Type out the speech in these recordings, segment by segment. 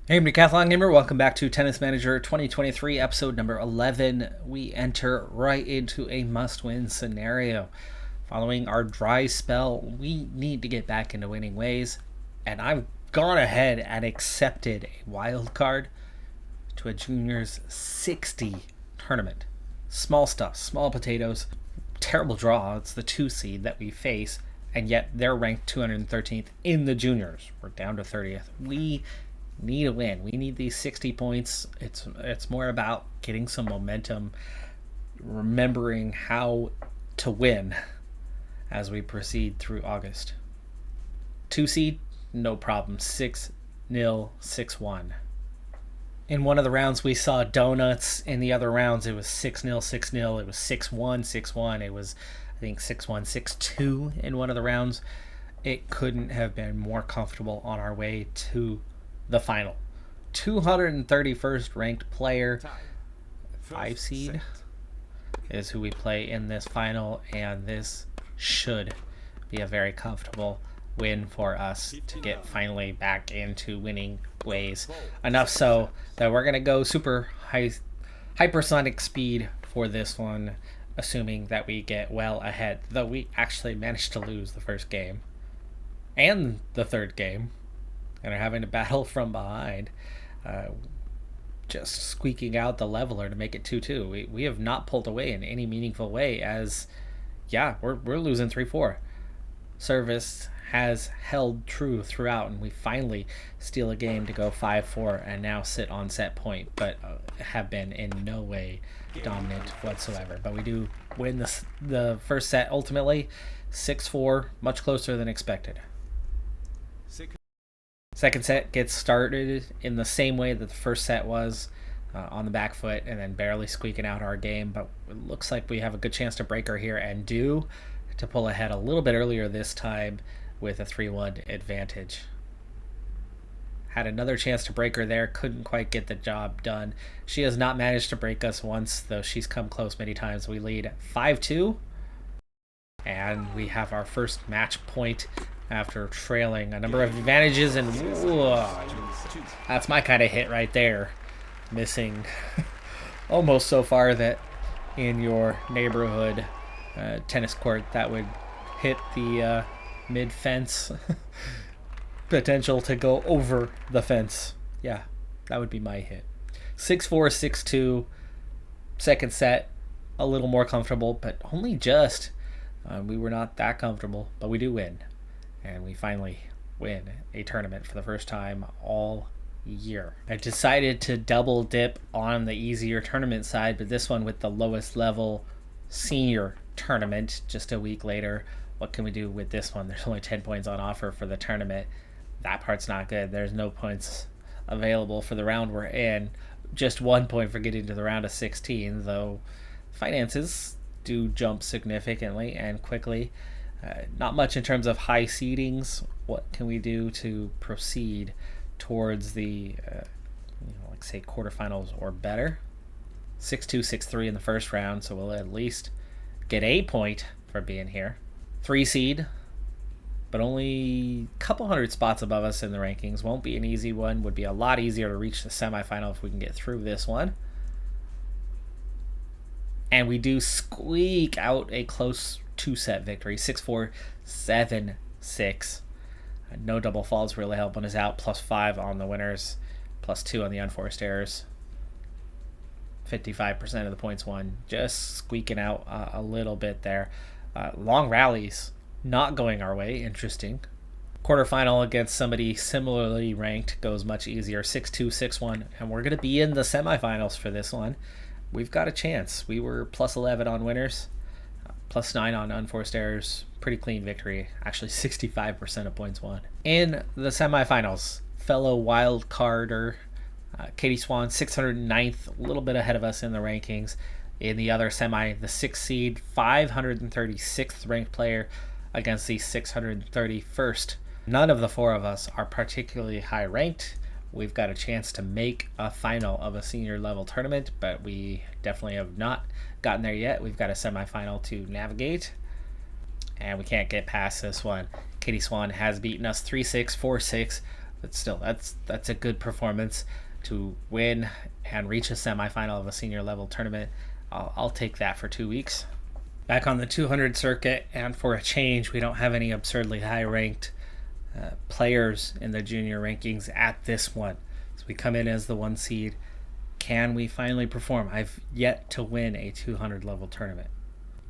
Hey, I'm Decathlon Gamer. Welcome back to Tennis Manager 2023, episode number 11. We enter right into a must-win scenario. Following our dry spell, we need to get back into winning ways, and I've gone ahead and accepted a wild card to a juniors 60 tournament. Small stuff, small potatoes, terrible draw. It's the 2 seed that we face, and yet they're ranked 213th in the juniors. We're down to 30th. We need a win. We need these 60 points. It's more about getting some momentum, remembering how to win as we proceed through August. 2 seed, no problem. 6-0, 6-1. In one of the rounds we saw donuts. In the other rounds it was 6-0, 6-0. It was 6-1, 6-1. It was, I think, 6-1, 6-2 in one of the rounds. It couldn't have been more comfortable on our way to the final. 231st ranked player, 5 seed, is who we play in this final, and this should be a very comfortable win for us to get finally back into winning ways. Enough so that we're going to go super hypersonic speed for this one, assuming that we get well ahead, though we actually managed to lose the first game and the third game and are having to battle from behind, just squeaking out the leveler to make it 2-2. We have not pulled away in any meaningful way, as we're losing 3-4. Service has held true throughout, and we finally steal a game to go 5-4 and now sit on set point, but have been in no way dominant whatsoever. But we do win the first set ultimately 6-4, much closer than expected. Second set gets started in the same way that the first set was, on the back foot and then barely squeaking out our game, but it looks like we have a good chance to break her here and to pull ahead a little bit earlier this time with a 3-1 advantage. Had another chance to break her there, couldn't quite get the job done. She has not managed to break us once, though she's come close many times. We lead 5-2, and we have our first match point after trailing a number of advantages, and that's my kind of hit right there. Missing almost so far that in your neighborhood tennis court that would hit the mid fence. Potential to go over the fence. Yeah, that would be my hit. 6-4, 6-2. Second set, a little more comfortable, but only just. We were not that comfortable, but we do win. And we finally win a tournament for the first time all year. I decided to double dip on the easier tournament side, but this one with the lowest level senior tournament just a week later. What can we do with this one? There's only 10 points on offer for the tournament. That part's not good. There's no points available for the round we're in. Just 1 point for getting to the round of 16, though finances do jump significantly and quickly. Not much in terms of high seedings. What can we do to proceed towards the, like say quarterfinals or better? 6-2, 6-3 in the first round, so we'll at least get a point for being here. 3 seed, but only a couple hundred spots above us in the rankings. Won't be an easy one. Would be a lot easier to reach the semifinal if we can get through this one. And we do squeak out a close 2-set victory, 6-4, 7-6. No double faults really helping us out. +5 on the winners, +2 on the unforced errors. 55% of the points won. Just squeaking out a little bit there. Long rallies not going our way. Interesting. Quarterfinal against somebody similarly ranked goes much easier. 6-2, 6-1, and we're going to be in the semifinals for this one. We've got a chance. We were +11 on winners, +9 on unforced errors. Pretty clean victory. Actually, 65% of points won. In the semifinals, fellow wild carder Katie Swan, 609th, a little bit ahead of us in the rankings. In the other semi, the 6th seed, 536th ranked player against the 631st. None of the 4 of us are particularly high ranked. We've got a chance to make a final of a senior level tournament, but we definitely have not gotten there yet. We've got a semifinal to navigate, and we can't get past this one. Katie Swan has beaten us 3-6, 4-6, But still, that's a good performance to win and reach a semifinal of a senior level tournament. I'll take that for 2 weeks. Back on the 200 circuit, and for a change, we don't have any absurdly high ranked players in the junior rankings at this one. So we come in as the 1 seed. Can we finally perform? I've yet to win a 200 level tournament.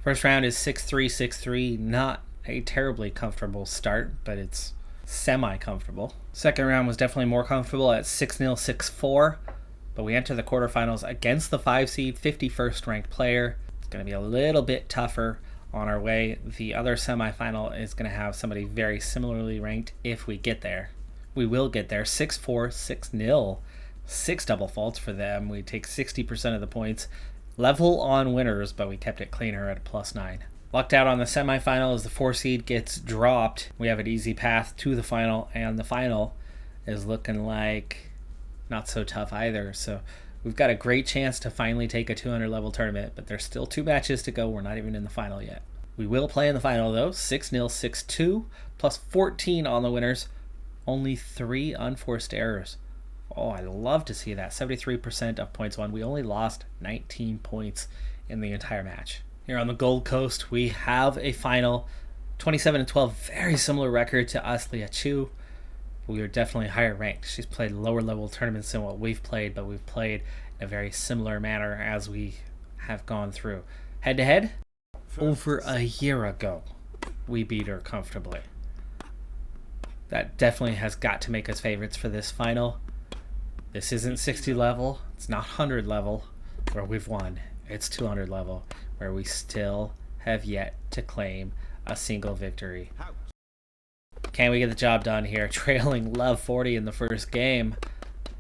First round is 6-3, 6-3. Not a terribly comfortable start, but it's semi-comfortable. Second round was definitely more comfortable at 6-0, 6-4. But we enter the quarterfinals against the 5 seed, 51st ranked player. It's going to be a little bit tougher on our way. The other semifinal is going to have somebody very similarly ranked if we get there. We will get there. 6-4, 6-0. 6 double faults for them. We take 60% of the points. Level on winners, but we kept it cleaner at a +9. Lucked out on the semifinal as the 4 seed gets dropped. We have an easy path to the final, and the final is looking like not so tough either. So we've got a great chance to finally take a 200 level tournament, but there's still 2 matches to go. We're not even in the final yet. We will play in the final though. 6-0, 6-2, +14 on the winners. Only 3 unforced errors. Oh, I love to see that. 73% of points won. We only lost 19 points in the entire match. Here on the Gold Coast, we have a final. 27-12, very similar record to us, Leah Chu. We are definitely higher ranked. She's played lower level tournaments than what we've played, but we've played in a very similar manner as we have gone through. Head to head, over a year ago, we beat her comfortably. That definitely has got to make us favorites for this final. This isn't 60 level, it's not 100 level where we've won. It's 200 level where we still have yet to claim a single victory. Can we get the job done here? Trailing Love 40 in the first game.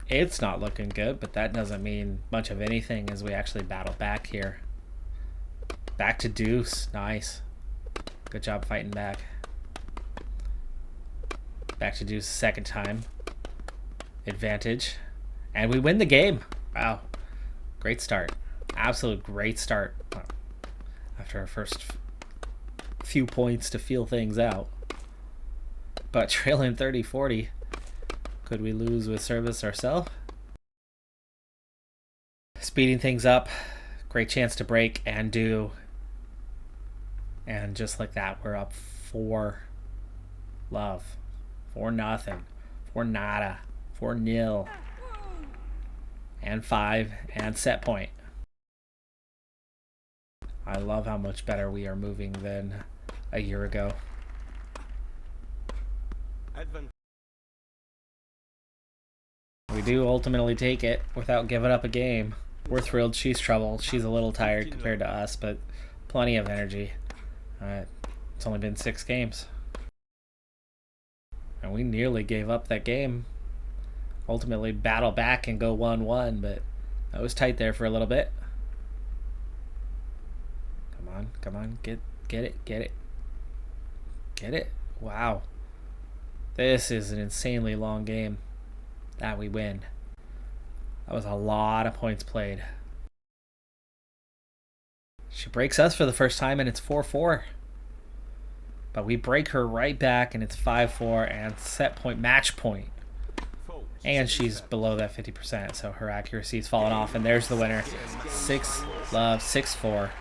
It's not looking good, but that doesn't mean much of anything as we actually battle back here. Back to deuce. Nice. Good job fighting back. Back to deuce second time. Advantage. And we win the game. Wow. Great start. Absolute great start. After our first few points to feel things out. But trailing 30-40. Could we lose with service ourselves? Speeding things up. Great chance to break and do. And just like that, we're up 4 love. 4-0. 4-nada. 4-0. And 5 and set point. I love how much better we are moving than a year ago. We do ultimately take it without giving up a game. We're thrilled. She's troubled. She's a little tired compared to us, but plenty of energy. It's only been 6 games. And we nearly gave up that game. Ultimately battle back and go 1-1, but that was tight there for a little bit. Come on, get it. Wow. This is an insanely long game that we win. That was a lot of points played. She breaks us for the first time and it's 4-4. But we break her right back and it's 5-4 and set point, match point. And she's below that 50%, so her accuracy's fallen off, and there's the winner. 6 love, 6-4.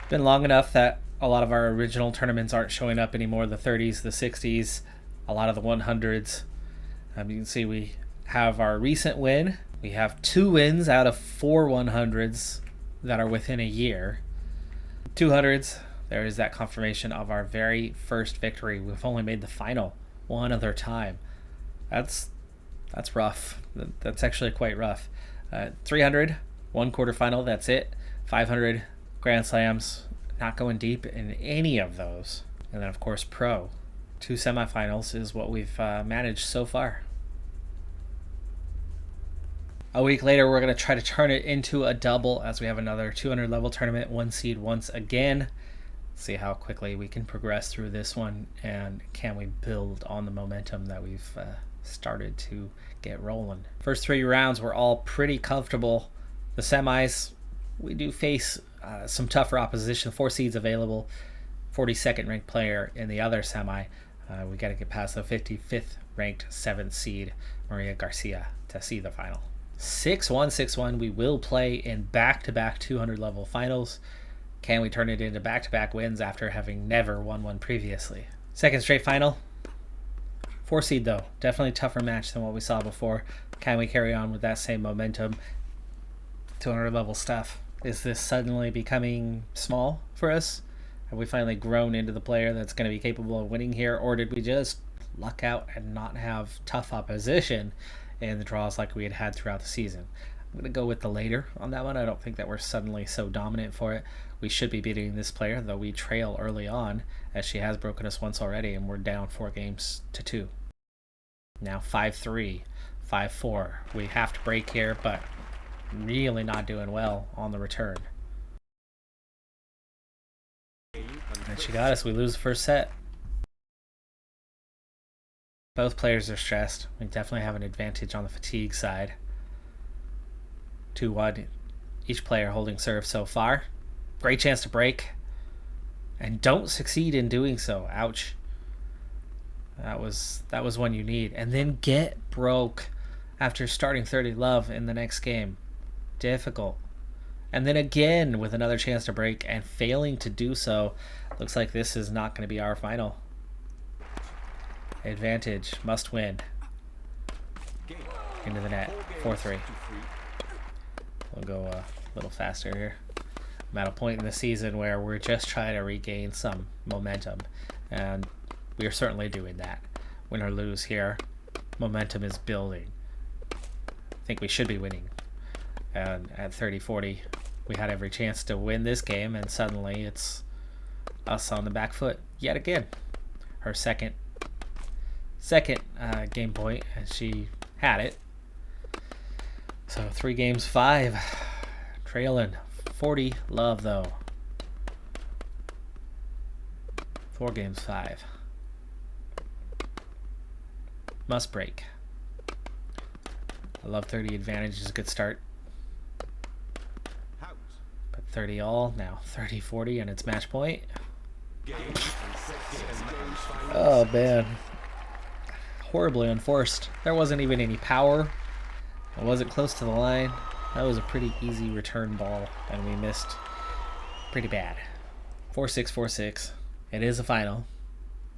Been long enough that a lot of our original tournaments aren't showing up anymore. The 30s, the 60s, a lot of the 100s. You can see we have our recent win. We have 2 wins out of 4 100s that are within a year. 200s, there is that confirmation of our very first victory. We've only made the final one other time. That's rough. That's actually quite rough. 300, 1 quarterfinal, that's it. 500 Grand Slams, not going deep in any of those. And then of course Pro. 2 semifinals is what we've managed so far. A week later, we're going to try to turn it into a double as we have another 200 level tournament, 1 seed once again. See how quickly we can progress through this one, and can we build on the momentum that we've started to get rolling. First 3 rounds were all pretty comfortable. The semis, we do face some tougher opposition. 4 seeds available, 42nd ranked player in the other semi. We got to get past the 55th ranked 7th seed Maria Garcia to see the final. 6-1, 6-1. We will play in back-to-back 200 level finals. Can we turn it into back-to-back wins after having never won one previously? Second straight final. 4 seed though. Definitely tougher match than what we saw before. Can we carry on with that same momentum? 200 level stuff. Is this suddenly becoming small for us? Have we finally grown into the player that's going to be capable of winning here? Or did we just luck out and not have tough opposition in the draws like we had had throughout the season? I'm going to go with the later on that one. I don't think that we're suddenly so dominant for it. We should be beating this player, though we trail early on, as she has broken us once already, and we're down 4-2. Now 5-3, 5-4. We have to break here, but really not doing well on the return. And she got us. We lose the first set. Both players are stressed. We definitely have an advantage on the fatigue side. 2-1. Each player holding serve so far. Great chance to break. And don't succeed in doing so. Ouch. That was one you need. And then get broke after starting 30 love in the next game. Difficult. And then again with another chance to break and failing to do so. Looks like this is not going to be our final. Advantage. Must win. Into the net. 4-3. We'll go a little faster here. I'm at a point in the season where we're just trying to regain some momentum. And we are certainly doing that. Win or lose here. Momentum is building. I think we should be winning. And at 30-40, we had every chance to win this game, and suddenly it's us on the back foot yet again. Her second game point, and she had it. So 3 games, 5. Trailing 40 love though. 4 games, 5. Must break. I love 30 advantage is a good start. But 30 all, now 30-40 and it's match point. Oh man. Horribly unforced. There wasn't even any power. I wasn't close to the line. That was a pretty easy return ball and we missed pretty bad. 4-6, 4-6. It is a final.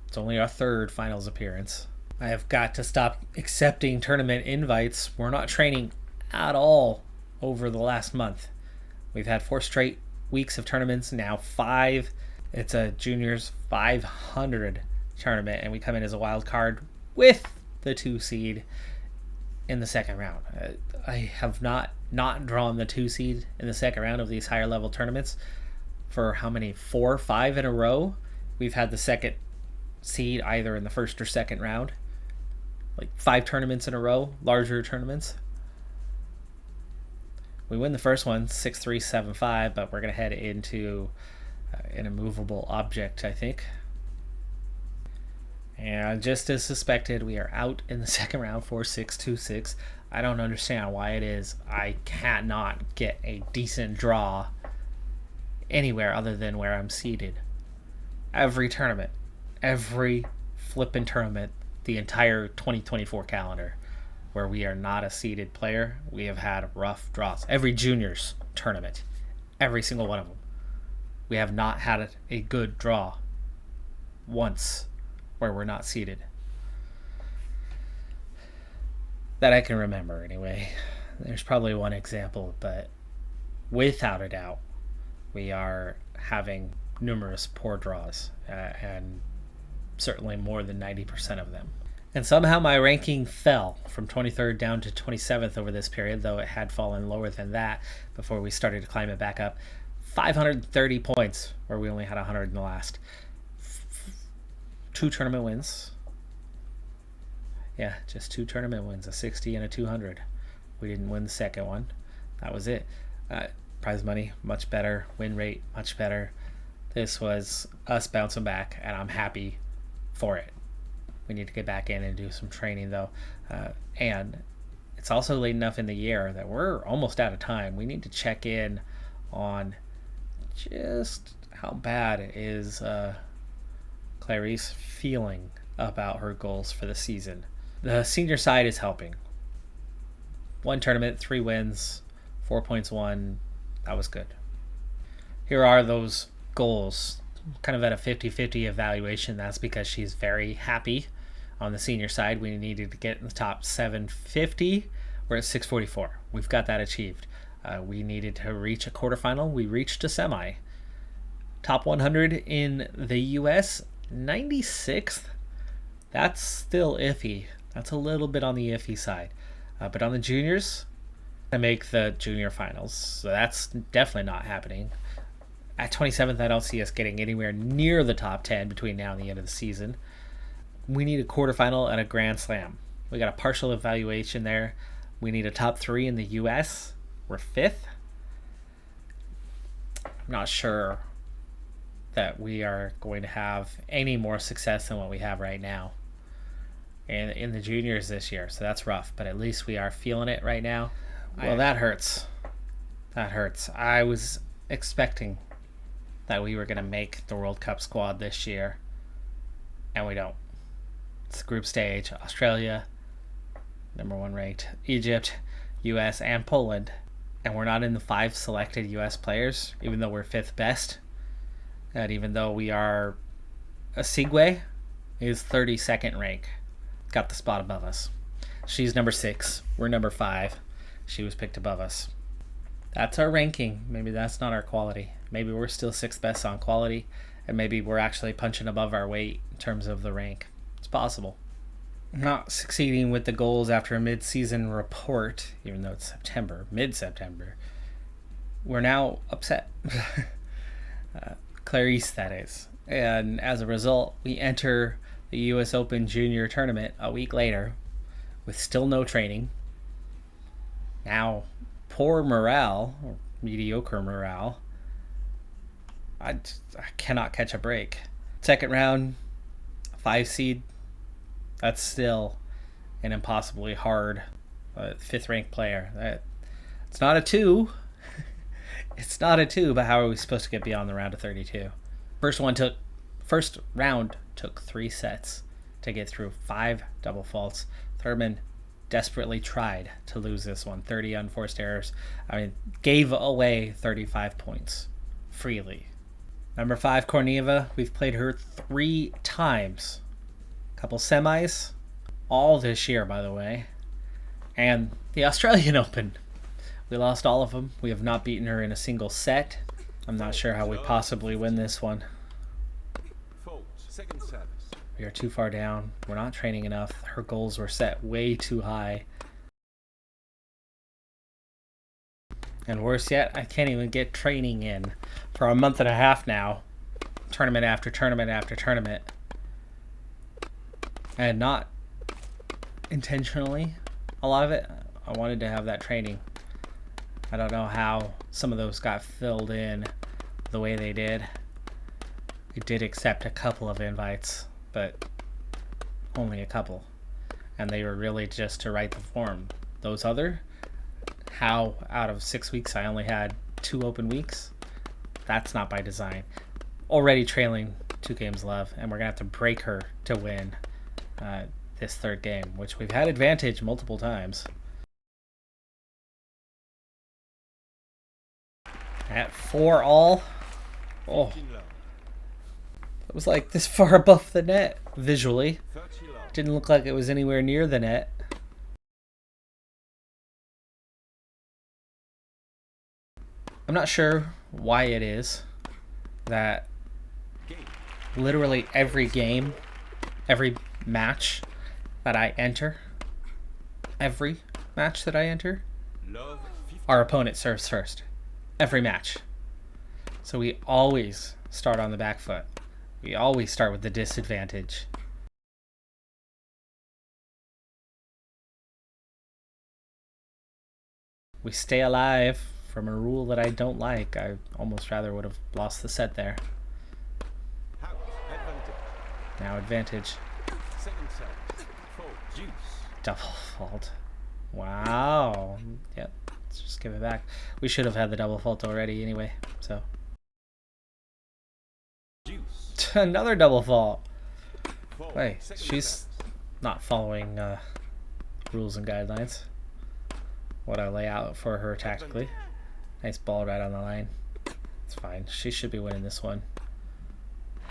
It's only our 3rd finals appearance. I have got to stop accepting tournament invites. We're not training at all over the last month. We've had 4 straight weeks of tournaments, now 5. It's a juniors 500 tournament, and we come in as a wild card with the 2 seed in the second round. I have not drawn the 2 seed in the second round of these higher level tournaments for how many? 4 or 5 in a row. We've had the second seed either in the first or second round. Like 5 tournaments in a row, larger tournaments. We win the first one 6-3, 7-5, but we're going to head into an immovable object, I think. And just as suspected, we are out in the second round 4-6, 2-6. I don't understand why it is I cannot get a decent draw anywhere other than where I'm seated. Every tournament, every flippin' tournament, the entire 2024 calendar where we are not a seeded player, we have had rough draws. Every juniors tournament, every single one of them, we have not had a good draw once where we're not seeded. That I can remember anyway. There's probably one example, but without a doubt, we are having numerous poor draws, and certainly more than 90% of them. And somehow my ranking fell from 23rd down to 27th over this period, though it had fallen lower than that before we started to climb it back up. 530 points, where we only had 100 in the last. 2 tournament wins. Yeah, just 2 tournament wins, a 60 and a 200. We didn't win the second one. That was it. Prize money, much better. Win rate, much better. This was us bouncing back, and I'm happy for it. We need to get back in and do some training, though. And it's also late enough in the year that we're almost out of time. We need to check in on just how bad is Clarice feeling about her goals for the season. The senior side is helping. 1 tournament, 3 wins, 4 points won. That was good. Here are those goals, kind of at a 50-50 evaluation. That's because she's very happy. On the senior side, we needed to get in the top 750. We're at 644. We've got that achieved. We needed to reach a quarterfinal. We reached a semi. Top 100 in the US, 96th. That's still iffy. That's a little bit on the iffy side. But on the juniors, I make the junior finals. So that's definitely not happening. At 27th, I don't see us getting anywhere near the top 10 between now and the end of the season. We need a quarterfinal and a Grand Slam. We got a partial evaluation there. We need a top 3 in the US. We're 5th. I'm not sure that we are going to have any more success than what we have right now in the juniors this year. So that's rough, but at least we are feeling it right now. Well, that hurts. That hurts. I was expecting that we were going to make the World Cup squad this year, and we don't. It's the group stage. Australia, number 1 ranked, Egypt, US, and Poland. And we're not in the 5 selected US players, even though we're 5th best. And even though we are, Asigwe is 32nd rank. Got the spot above us. She's number 6. We're number 5. She was picked above us. That's our ranking. Maybe that's not our quality. Maybe we're still 6th best on quality, and maybe we're actually punching above our weight in terms of the rank. It's possible. Not succeeding with the goals after a mid-season report, even though it's September, mid-September. We're now upset. Clarice, that is. And as a result, we enter the US Open Junior Tournament a week later with still no training. Now, poor morale, or mediocre morale. I cannot catch a break. Second round, 5 seed. That's still an impossibly hard 5th ranked player. It's not a 2. It's not a 2, but how are we supposed to get beyond the round of 32? First round took 3 sets to get through, 5 double faults. Thurman desperately tried to lose this one, 30 unforced errors. Gave away 35 points freely. Number 5, Korneva, we've played her 3 times. Couple semis, all this year, by the way. And the Australian Open. We lost all of them. We have not beaten her in a single set. I'm not sure how we possibly win this one. We are too far down. We're not training enough. Her goals were set way too high. And worse yet, I can't even get training in for a month and a half now. Tournament after tournament after tournament. And not intentionally, a lot of it. I wanted to have that training. I don't know how some of those got filled in the way they did. We did accept a couple of invites, but only a couple. And they were really just to write the form. Those other, how out of 6 weeks I only had 2 open weeks, that's not by design. Already trailing 2 games love, and we're going to have to break her to win this 3rd game, which we've had advantage multiple times. At 4 all. Oh. It was like this far above the net visually. Didn't look like it was anywhere near the net. I'm not sure why it is that literally every game, every match that I enter, our opponent serves first. Every match. So we always start on the back foot. We always start with the disadvantage. We stay alive from a rule that I don't like. I almost rather would have lost the set there. Now advantage. Double fault. Wow. Yep. Let's just give it back. We should have had the double fault already anyway. So another double fault. Wait, she's not following rules and guidelines. What I lay out for her tactically. Nice ball right on the line. It's fine. She should be winning this one.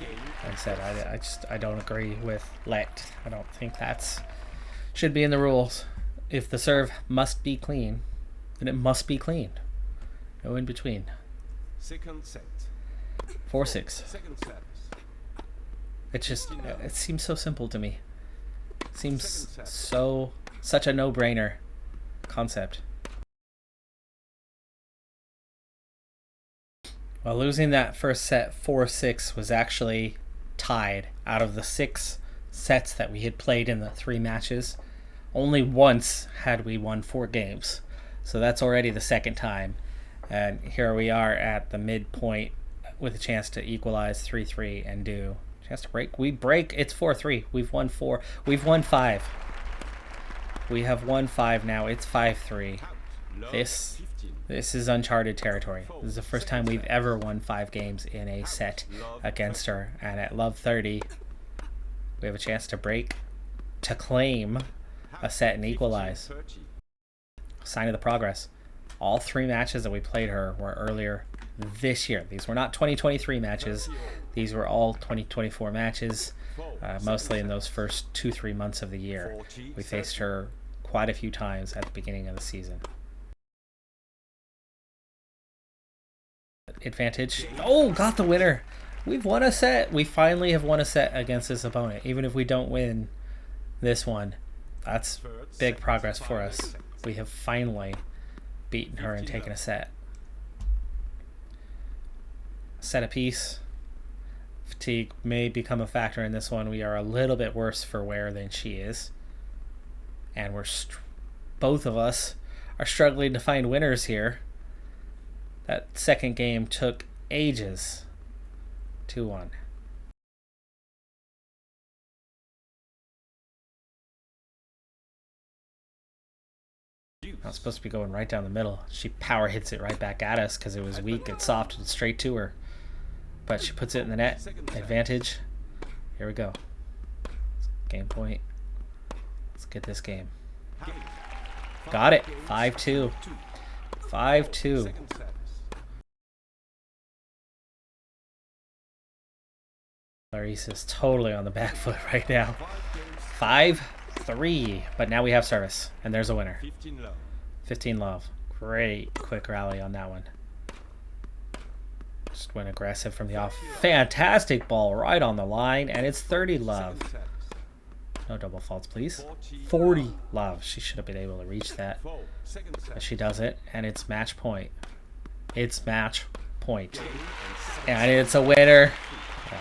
Like I said, I don't agree with let. I don't think that's should be in the rules. If the serve must be clean, then it must be clean. No in between. Second set. 4-6. It just it seems so simple to me. Seems such a no-brainer concept. Well, losing that first set 4-6 was actually tied. Out of the 6 sets that we had played in the 3 matches, only once had we won 4 games. So that's already the second time. And here we are at the midpoint with a chance to equalize 3-3 and do. Chance to break. We break. It's 4-3. We've won 4. We've won 5. We have won 5 now. It's 5-3. This is uncharted territory. This is the first time we've ever won 5 games in a set against her. And at Love 30, we have a chance to break, to claim a set and equalize. Sign of the progress. All 3 matches that we played her were earlier this year. These were not 2023 matches. These were all 2024 matches, mostly in those first 2-3 months of the year. We faced her quite a few times at the beginning of the season. Advantage. Oh, got the winner. We've won a set. We finally have won a set against this opponent. Even if we don't win this one, that's big progress for us. We have finally beaten her and taken a set. Set apiece. Fatigue may become a factor in this one. We are a little bit worse for wear than she is. And both of us are struggling to find winners here. That second game took ages. 2-1. Not supposed to be going right down the middle. She power hits it right back at us because it was weak. It's soft and straight to her. But she puts it in the net. Advantage. Here we go. Game point. Let's get this game. Got it. 5-2. 5-2. Clarice's totally on the back foot right now. 5-3. But now we have service. And there's a winner. 15 love. Great quick rally on that one. Just went aggressive from the off. Fantastic ball right on the line. And it's 30 love. No double faults, please. 40 love. She should have been able to reach that. But she does it. And it's match point. It's match point. And it's a winner. Well,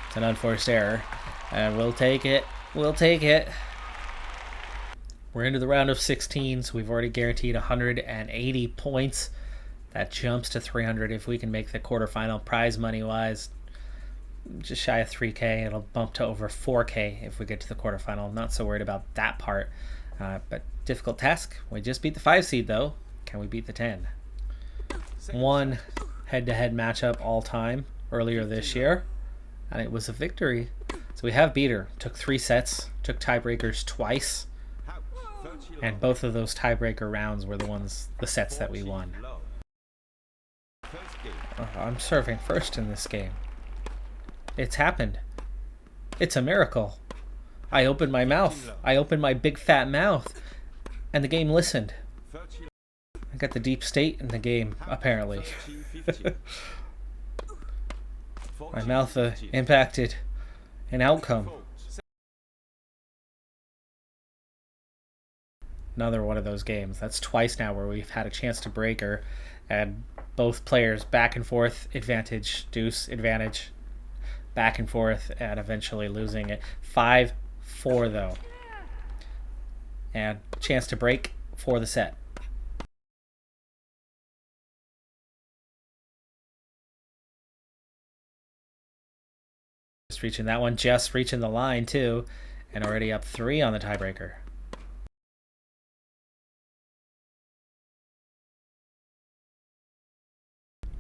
it's an unforced error. And we'll take it. We'll take it. We're into the round of 16, so we've already guaranteed 180 points. That jumps to 300 if we can make the quarterfinal. Prize money-wise, just shy of 3K. It'll bump to over 4K if we get to the quarterfinal. I'm not so worried about that part. But difficult task. We just beat the 5 seed, though. Can we beat the 10? One head-to-head matchup all-time earlier this year, and it was a victory. So we have beat her. Took 3 sets. Took tiebreakers twice. And both of those tiebreaker rounds were the sets that we won. I'm serving first in this game. It's happened. It's a miracle. I opened my mouth. I opened my big fat mouth. And the game listened. I got the deep state in the game, apparently. My mouth impacted an outcome. Another one of those games. That's twice now where we've had a chance to break her, and both players back and forth, advantage, deuce, advantage, back and forth, and eventually losing it. 5-4 though. And chance to break for the set. Just reaching that one, just reaching the line too, and already up 3 on the tiebreaker.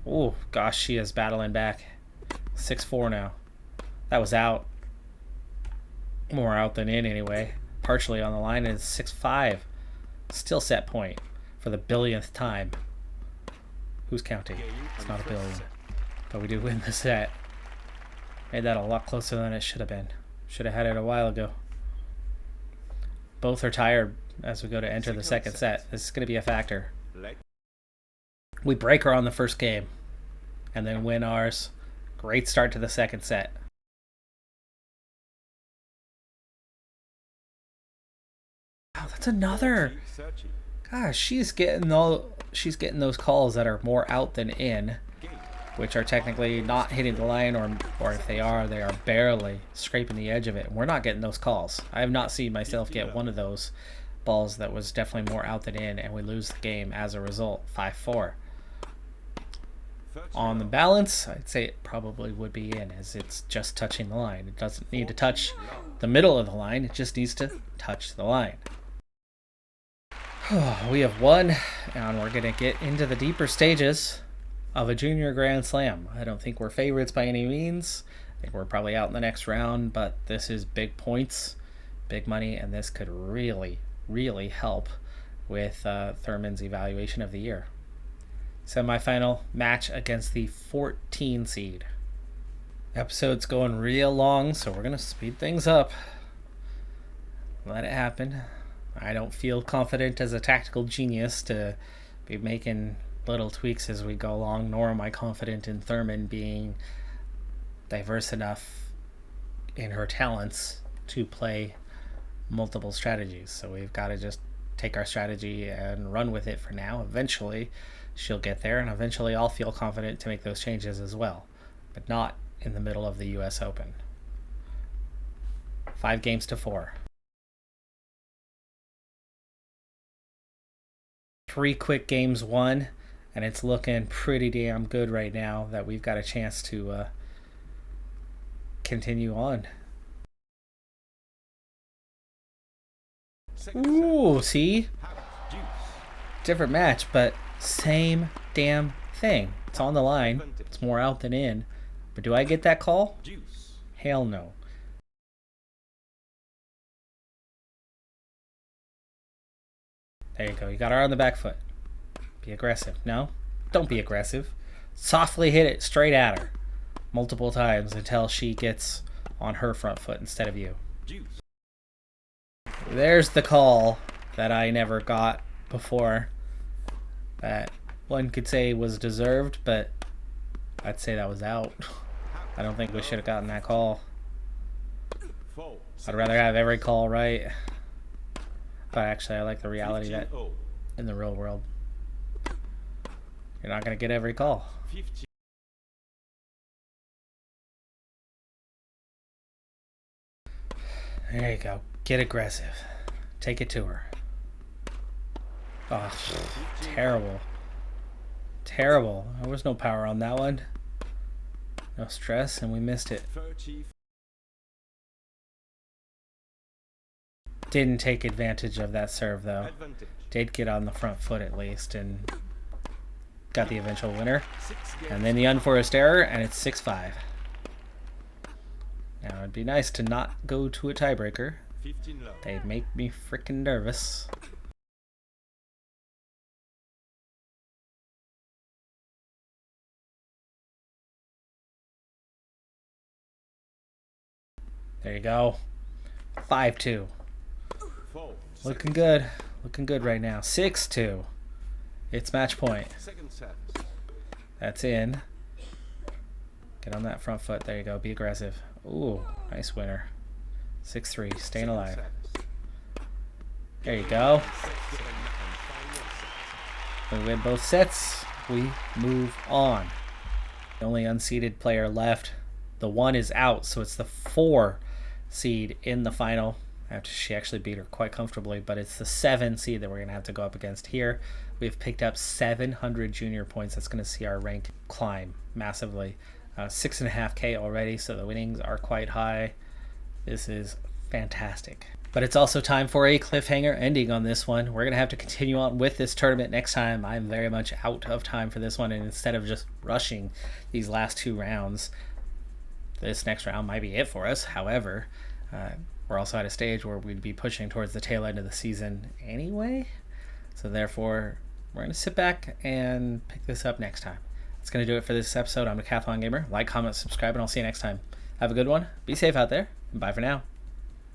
Oh, gosh, she is battling back. 6-4 now. That was out. More out than in anyway. Partially on the line is 6-5. Still set point for the billionth time. Who's counting? It's not a billion. But we do win the set. Made that a lot closer than it should have been. Should have had it a while ago. Both are tired as we go to enter the second set. This is going to be a factor. We break her on the first game and then win ours. Great start to the second set. Wow, that's another. Gosh, she's getting those calls that are more out than in, which are technically not hitting the line, or if they are barely scraping the edge of it. We're not getting those calls. I have not seen myself get one of those balls that was definitely more out than in, and we lose the game as a result, 5-4. On the balance, I'd say it probably would be in, as it's just touching the line. It doesn't need to touch the middle of the line, it just needs to touch the line. We have won, and we're going to get into the deeper stages of a junior Grand Slam. I don't think we're favorites by any means. I think we're probably out in the next round, but this is big points, big money, and this could really, really help with Thurman's evaluation of the year. Semi-final match against the 14 seed. Episode's going real long, so we're going to speed things up. Let it happen. I don't feel confident as a tactical genius to be making little tweaks as we go along, nor am I confident in Thurman being diverse enough in her talents to play multiple strategies. So we've got to just take our strategy and run with it for now. Eventually she'll get there, and eventually I'll feel confident to make those changes as well, but not in the middle of the US Open. 5-4. 3 quick games won, and it's looking pretty damn good right now that we've got a chance to continue on. Ooh, see? Different match, but same damn thing. It's on the line. It's more out than in. But do I get that call? Hell no. There you go. You got her on the back foot. Be aggressive. No? Don't be aggressive. Softly hit it straight at her multiple times until she gets on her front foot instead of you. There's the call that I never got before, that one could say was deserved, but I'd say that was out. I don't think we should have gotten that call. I'd rather have every call right. But actually, I like the reality that in the real world, you're not going to get every call. There you go. Get aggressive. Take it to her. Oh, terrible. Terrible. There was no power on that one. No stress, and we missed it. Didn't take advantage of that serve, though. Did get on the front foot at least, and got the eventual winner. And then the unforced error, and it's 6-5. Now, it'd be nice to not go to a tiebreaker. They'd make me freaking nervous. There you go. 5-2. Looking good. Looking good right now. 6-2. It's match point. That's in. Get on that front foot. There you go. Be aggressive. Ooh, nice winner. 6-3. Staying alive. There you go. We win both sets. We move on. The only unseeded player left. The 1 is out, so it's the 4 seed in the final. After she actually beat her quite comfortably, but it's the 7 seed that we're going to have to go up against here. We've picked up 700 junior points. That's going to see our rank climb massively. 6.5K already, so the winnings are quite high. This is fantastic. But it's also time for a cliffhanger ending on this one. We're going to have to continue on with this tournament next time. I'm very much out of time for this one, and instead of just rushing these last 2 rounds, this next round might be it for us. However, We're also at a stage where we'd be pushing towards the tail end of the season anyway. So therefore, we're going to sit back and pick this up next time. That's going to do it for this episode. I'm Decathlon Gamer. Like, comment, subscribe, and I'll see you next time. Have a good one. Be safe out there. And bye for now.